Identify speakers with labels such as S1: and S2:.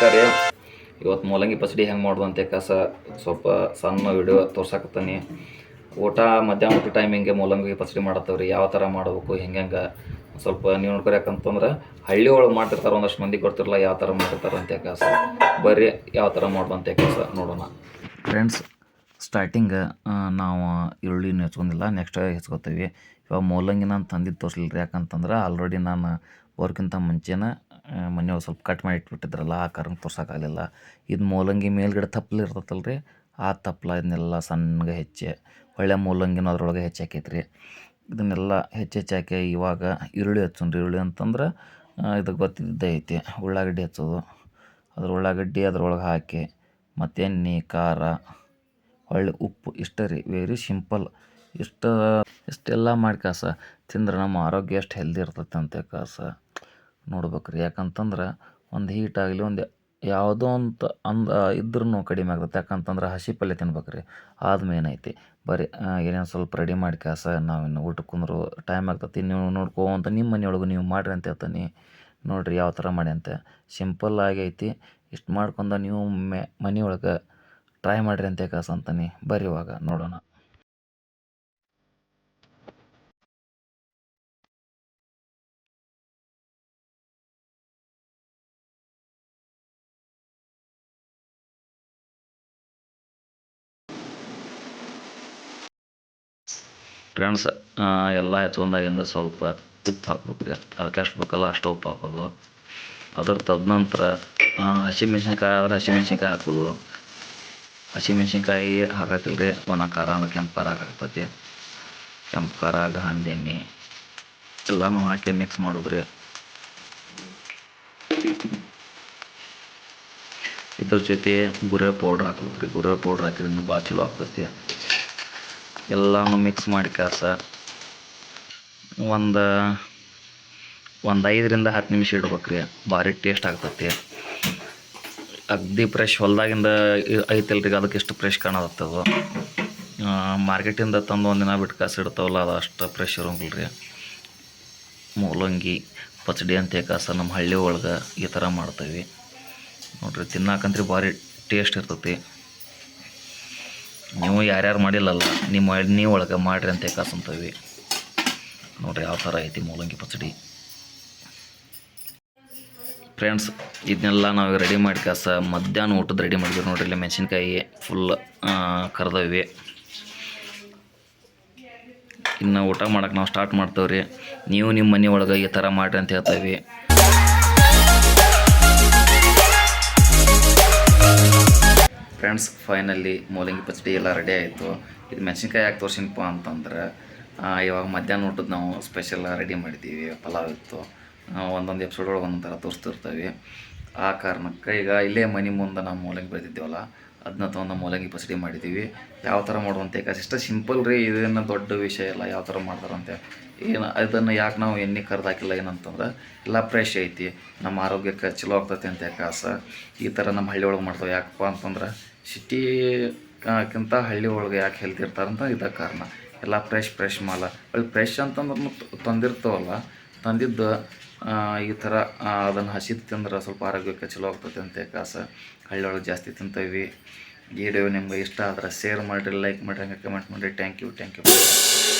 S1: ನಮಸ್ಕಾರ ರೀ. ಇವತ್ತು ಮೂಲಂಗಿ ಪಚಡಿ ಹೆಂಗೆ ಮಾಡೋದು ಅಂತ ಸ್ವಲ್ಪ ಸಣ್ಣ ವಿಡಿಯೋ ತೋರ್ಸಾಕತ್ತೀನಿ. ಮಧ್ಯಾಹ್ನ ಊಟ ಟೈಮಿಂಗೆ ಮೂಲಂಗಿ ಪಚಡಿ ಮಾಡತ್ತವ್ರಿ. ಯಾವ ಥರ ಮಾಡಬೇಕು ಹೆಂಗೆ ಸ್ವಲ್ಪ ನೀವು ನೋಡ್ಕೊರಿ. ಯಾಕಂತಂದ್ರೆ ಹಳ್ಳಿ ಒಳಗೆ ಮಾಡ್ತಿರ್ತಾರೆ, ಒಂದಷ್ಟು ಮಂದಿ ಗೊತ್ತಿರಲ್ಲ ಯಾವ ಥರ ಮಾಡಿರ್ತಾರೆ ಅಂತ ಬರ್ರಿ ಯಾವ ಥರ ಮಾಡೋದು ಅಂತ ನೋಡೋಣ. ಫ್ರೆಂಡ್ಸ್, ಸ್ಟಾರ್ಟಿಂಗ್ ನಾವು ಈರುಳ್ಳಿನ ಹೆಚ್ಕೊಂಡಿಲ್ಲ, ನೆಕ್ಸ್ಟ್ ಹೆಚ್ಕೋತೀವಿ. ಇವಾಗ ಮೂಲಂಗಿ ನಾನು ತಂದಿದ್ದು ತೋರಿಸಲಿಲ್ಲ ರೀ. ಯಾಕಂತಂದ್ರೆ ಆಲ್ರೆಡಿ ನಾನು ವರ್ಕ್ಕಿಂತ ಮುಂಚೆನೇ ಮನೆಯೊಳಗೆ ಸ್ವಲ್ಪ ಕಟ್ ಮಾಡಿ ಇಟ್ಬಿಟ್ಟಿದ್ರಲ್ಲ, ಆ ಕಾರಣ ತೋರ್ಸೋಕ್ಕಾಗಲಿಲ್ಲ. ಇದು ಮೂಲಂಗಿ ಮೇಲ್ಗಡೆ ತಪ್ಪಲು ಇರ್ತೈತಲ್ಲ ರೀ, ಆ ತಪ್ಪಲ ಇದನ್ನೆಲ್ಲ ಸಣ್ಣಗೆ ಹೆಚ್ಚಿ ಒಳ್ಳೆ ಮೂಲಂಗಿನೂ ಅದ್ರೊಳಗೆ ಹೆಚ್ಚಾಕೈತ್ರಿ. ಇದನ್ನೆಲ್ಲ ಹೆಚ್ಚಾಕಿ ಇವಾಗ ಈರುಳ್ಳಿ ಹಚ್ಚೋಣ್ರಿ. ಈರುಳ್ಳಿ ಅಂತಂದ್ರೆ ಇದಕ್ಕೆ ಗೊತ್ತಿದ್ದೇ ಐತಿ, ಉಳ್ಳಾಗಡ್ಡಿ ಹಚ್ಚೋದು. ಉಳ್ಳಾಗಡ್ಡಿ ಅದ್ರೊಳಗೆ ಹಾಕಿ ಮತ್ತು ಎಣ್ಣೆ, ಖಾರ, ಹೊಳ್ಳಿ ಉಪ್ಪು, ಇಷ್ಟ ರೀ. Very simple. ಇಷ್ಟೆಲ್ಲ ಮಾಡಿ ತಿಂದ್ರೆ ನಮ್ಮ ಆರೋಗ್ಯ ಎಷ್ಟು ಹೆಲ್ದಿ ಇರ್ತೈತೆ ಅಂತ ನೋಡ್ಬೇಕು ರೀ. ಯಾಕಂತಂದ್ರೆ ಒಂದು ಹೀಟಾಗಲಿ ಒಂದು ಯಾವುದೋ ಅಂತ ಇದ್ರೂ ಕಡಿಮೆ ಆಗುತ್ತೆ. ಯಾಕಂತಂದ್ರೆ ಹಸಿ ಪಲ್ಯ ತಿನ್ಬೇಕು ರೀ, ಅದು ಮೇನ್ ಐತಿ. ಬರೀ ಏನೇನು ಸ್ವಲ್ಪ ರೆಡಿ ಮಾಡಿ ನಾವಿನ್ನು ಊಟಕ್ಕೆ ಕುಂದ್ರು ಟೈಮ್ ಆಗ್ತೈತಿ. ನೀವು ನೋಡ್ಕೊಂತ ನಿಮ್ಮ ಮನೆಯೊಳಗೆ ನೀವು ಮಾಡಿರಿ ಅಂತ ಹೇಳ್ತೀನಿ. ನೋಡಿರಿ ಯಾವ ಥರ ಮಾಡಿ ಅಂತ. ಸಿಂಪಲ್ ಆಗೈತಿ. ಇಷ್ಟು ಮಾಡ್ಕೊಂಡು ನೀವು ಮನೆಯೊಳಗೆ ಟ್ರೈ ಮಾಡಿರಿ ಅಂತ ಅಂತೀನಿ. ಬರ್ರಿ ಇವಾಗ ನೋಡೋಣ. ಫ್ರೆಂಡ್ಸ್, ಎಲ್ಲ ಹೆಚ್ಕೊಂಡಾಗಿಂದ ಸ್ವಲ್ಪ ಉಪ್ಪು ಹಾಕ್ಬೇಕು ರೀ. ಅದಕ್ಕೆ ಎಷ್ಟು ಬೇಕಲ್ಲ ಅಷ್ಟು ಉಪ್ಪು ಹಾಕೋದು. ಅದ್ರ ತದನಂತರ ಹಸಿಮೆಣ್ಸಿನ್ಕಾಯಿ ಆದ್ರೆ ಹಸಿಮೆಣ್ಸಿನ್ಕಾಯಿ ಹಾಕೋದು. ಹಸಿಮೆಣ್ಸಿನ್ಕಾಯಿ ಹಾಕತ್ತಿಲ್ಲ ರೀ, ಒಣ ಖಾರ ಅಂದ್ರೆ ಕೆಂಪು ಖಾರ ಹಾಕಾಗ್ತೈತಿ. ಕೆಂಪು ಖಾರ, ಗಂಧಿ ಎಣ್ಣೆ ಎಲ್ಲನೂ ಹಾಕಿ ಮಿಕ್ಸ್ ಮಾಡೋದು ರೀ. ಇದ್ರ ಜೊತೆ ಗುರೆ ಪೌಡ್ರ್ ಹಾಕ್ಬೇಕು ರೀ. ಗುರೆ ಪೌಡ್ರ್ ಹಾಕಿದ್ರೆ ಇನ್ನೂ ಭಾಳ ಚಲೋ ಆಗ್ತೈತಿ. ಎಲ್ಲನೂ ಮಿಕ್ಸ್ ಮಾಡಿ ಒಂದು 5 ರಿಂದ 10 ನಿಮಿಷ ಇಡ್ಬೇಕು ರೀ. ಭಾರಿ ಟೇಸ್ಟ್ ಆಗ್ತೈತಿ. ಅಗ್ದಿ ಫ್ರೆಶ್ ಹೊಲ್ದಾಗಿಂದ ಐತಲ್ಲ ರೀ, ಅದಕ್ಕೆ ಎಷ್ಟು ಫ್ರೆಶ್ ಕಾಣತ್ತದು. ಮಾರ್ಕೆಟಿಂದ ತಂದು ಒಂದಿನ ಬಿಟ್ಟು ಇಡ್ತಾವಲ್ಲ, ಅದು ಅಷ್ಟು ಫ್ರೆಶ್ ಇರೋಂಗಿಲ್ಲ ರೀ. ಮೂಲಂಗಿ ಪಚಡಿ ಅಂತ ನಮ್ಮ ಹಳ್ಳಿ ಒಳಗೆ ಈ ಥರ ಮಾಡ್ತೀವಿ ನೋಡಿರಿ. ತಿನ್ನಾಕಂತ್ರಿ ಭಾರಿ ಟೇಸ್ಟ್ ಇರ್ತೈತಿ. ನೀವು ಯಾರ್ಯಾರು ಮಾಡಿಲ್ಲಲ್ಲ, ನಿಮ್ಮ ಹಳ್ಳಿ ಒಳಗೆ ಮಾಡಿರಿ ಅಂತ ಅಂತೀವಿ ನೋಡಿರಿ ಯಾವ ಥರ ಐತಿ ಮೂಲಂಗಿ ಪಚಡಿ. ಫ್ರೆಂಡ್ಸ್, ಇದನ್ನೆಲ್ಲ ನಾವು ರೆಡಿ ಮಾಡಿ ಮಧ್ಯಾಹ್ನ ಊಟದ ರೆಡಿ ಮಾಡಿದ್ವಿ ನೋಡಿರಿ. ಇಲ್ಲಿ ಮೆಣಸಿನ್ಕಾಯಿ ಫುಲ್ ಕರ್ದವಿ. ಇನ್ನು ಊಟ ಮಾಡೋಕೆ ನಾವು ಸ್ಟಾರ್ಟ್ ಮಾಡ್ತೇವೆ ರೀ. ನೀವು ನಿಮ್ಮ ಮನೆ ಒಳಗೆ ಈ ಥರ ಮಾಡಿರಿ ಅಂತ ಹೇಳ್ತೀವಿ. ಫ್ರೆಂಡ್ಸ್, ಫೈನಲಿ ಮೂಲಂಗಿ ಪಚಡಿ ಎಲ್ಲ ರೆಡಿ ಆಯಿತು. ಇದು ಮೆಣಸಿನ್ಕಾಯಿ ಯಾಕೆ ತೋರಿಸಿನಪ್ಪ ಅಂತಂದ್ರೆ, ಇವಾಗ ಮಧ್ಯಾಹ್ನ ಊಟದ ನಾವು ಸ್ಪೆಷಲ್ ರೆಡಿ ಮಾಡಿದ್ದೀವಿ. ಪಲಾವ್ ಇತ್ತು. ಒಂದೊಂದು ಎಪಿಸೋಡ್ ಒಳಗೆ ಒಂದೊಂದು ಥರ ತೋರಿಸ್ತಿರ್ತೀವಿ. ಆ ಕಾರಣಕ್ಕೆ ಈಗ ಇಲ್ಲೇ ಮನೆ ಮುಂದೆ ನಾವು ಮೂಲಂಗಿ ಬೆಳೆದಿದ್ದೇವಲ್ಲ, ಅದನ್ನ ತೊಗೊಂಡು ಮೂಲಂಗಿ ಪಚಡಿ ಮಾಡಿದ್ದೀವಿ. ಯಾವ ಥರ ಮಾಡುವಂತೆ ಇಷ್ಟ ಸಿಂಪಲ್ ರೀ. ಇದೇನು ದೊಡ್ಡ ವಿಷಯ ಇಲ್ಲ ಯಾವ ಥರ ಮಾಡ್ತಾರಂತೆ. ಅದನ್ನು ಯಾಕೆ ನಾವು ಎಣ್ಣೆ ಕರ್ದು ಹಾಕಿಲ್ಲ ಏನಂತಂದ್ರೆ, ಎಲ್ಲ ಫ್ರೆಶ್ ಐತಿ, ನಮ್ಮ ಆರೋಗ್ಯಕ್ಕೆ ಚಲೋ ಆಗ್ತೈತಿ ಅಂತ ಈ ಥರ ನಮ್ಮ ಹಳ್ಳಿ ಒಳಗೆ ಮಾಡ್ತಾವೆ. ಯಾಕಪ್ಪ ಅಂತಂದ್ರೆ ಸಿಟಿಕ್ಕಿಂತ ಹಳ್ಳಿ ಒಳಗೆ ಯಾಕೆ ಹೆಲ್ತಿ ಇರ್ತಾರಂತ ಇದಕ್ಕೆ ಕಾರಣ. ಎಲ್ಲ ಫ್ರೆಶ್ ಮಾಲ ಫ್ರೆಶ್ ಅಂತಂದ್ರೂ ತಂದಿರ್ತಾವಲ್ಲ, ತಂದಿದ್ದು ಈ ಥರ ಅದನ್ನು ಹಸಿದು ತಿಂದ್ರೆ ಸ್ವಲ್ಪ ಆರೋಗ್ಯಕ್ಕೆ ಚಲೋ ಆಗ್ತೈತೆ ಅಂತ ಹಳ್ಳಿ ಒಳಗೆ ಜಾಸ್ತಿ ತಿಂತೀವಿ. ಈ ವಿಡಿಯೋ ನಿಮ್ಗೆ ಇಷ್ಟ ಆದರೆ ಶೇರ್ ಮಾಡಿರಿ, ಲೈಕ್ ಮಾಡಿರಿ, ಕಮೆಂಟ್ ಮಾಡಿರಿ. Thank you.